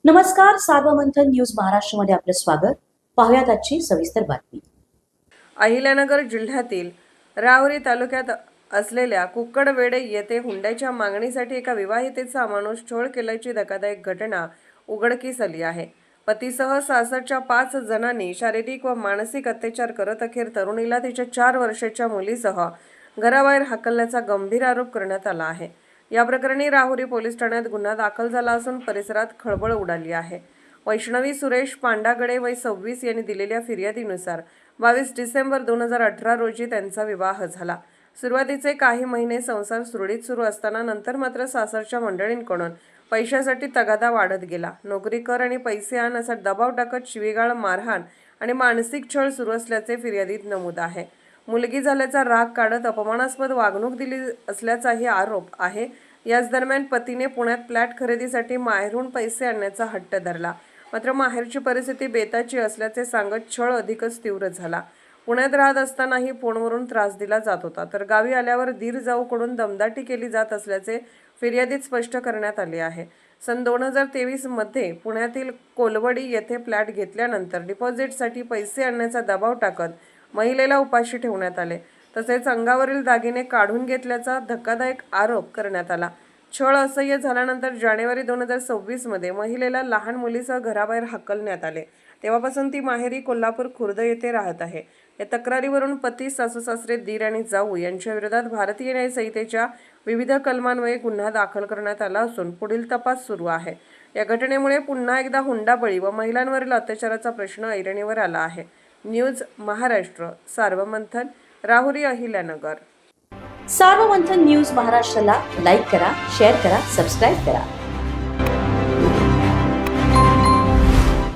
नमस्कार, सार्वमंथन न्यूज महाराष्ट्रमध्ये आपलं स्वागत. पाहुयात आजची सविस्तर बातमी. अहिल्यानगर जिल्ह्यातील राहुरी तालुक्यात असलेल्या कुक्कडवेडे येथे हुंड्याच्या मागणीसाठी एका विवाहितेचा माणूस छळ केल्याची धक्कादायक घटना उघडकीस आली आहे. पतीसह सासरच्या 5 जणांनी शारीरिक व मानसिक अत्याचार करत अखेर तरुणीला तिच्या 4 वर्षाच्या मुलीसह घराबाहेर हाकलण्याचा गंभीर आरोप करण्यात आला आहे. या प्रकरणी राहुरी पोलीस ठाण्यात गुन्हा दाखल झाला असून परिसरात खळबळ उडाली आहे. वैष्णवी सुरेश पांडागडे वय 26 यांनी दिलेल्या फिर्यादीनुसार 22 डिसेंबर 2018 रोजी त्यांचा विवाह झाला. सुरुवातीचे काही महिने संसार सुरळीत सुरू असताना नंतर मात्र सासरच्या मंडळींकडून पैशासाठी तगादा वाढत गेला. नोकरी कर आणि पैसे आण असा दबाव टाकत शिवीगाळ, मारहाण आणि मानसिक छळ सुरू असल्याचे फिर्यादीत नमूद आहे. मुलगी झाल्याचा राग काढत अपमानास्पद वागणूक दिली असल्याचाही आरोप आहे. याच दरम्यान पतीने पुण्यात फ्लॅट खरेदीसाठी माहेरहून पैसे आणण्याचा हट्ट धरला. मात्र माहेरची परिस्थिती बेताची असल्याचे सांगत छळ अधिकच तीव्र झाला. पुण्यात राहत असतानाही फोनवरून त्रास दिला जात होता, तर गावी आल्यावर दीर जाऊकडून दमदाटी केली जात असल्याचे फिर्यादीत स्पष्ट करण्यात आले आहे. सन 2023 मध्ये पुण्यातील कोलवडी येथे फ्लॅट घेतल्यानंतर डिपॉझिटसाठी पैसे आणण्याचा दबाव टाकत महिलेला उपाशी ठेवण्यात आले. तसेच अंगावरील दागिने काढून घेतल्याचा धक्कादायक आरोप करण्यात आला. छळ असह्य झाल्यानंतर जानेवारी 2026 मध्ये महिलेला लहान मुलीसह घराबाहेर हाकलण्यात आले. तेव्हापासून ती माहेरी कोल्हापूर खुर्द येथे राहत आहे. या तक्रारीवरून पती, सासू-सासरे, दीर आणि जाऊ यांच्या विरोधात भारतीय न्याय संहितेच्या विविध कलमान्वये गुन्हा दाखल करण्यात आला असून पुढील तपास सुरू आहे. या घटनेमुळे पुन्हा एकदा हुंडाबळी व महिलांवरील अत्याचाराचा प्रश्न ऐरणीवर आला आहे. न्यूज महाराष्ट्र, सार्वमंथन, राहुरी, अहिल्यानगर. सार्वमंथन न्यूज महाराष्ट्राला लाईक करा, शेअर करा, सबस्क्राईब करा.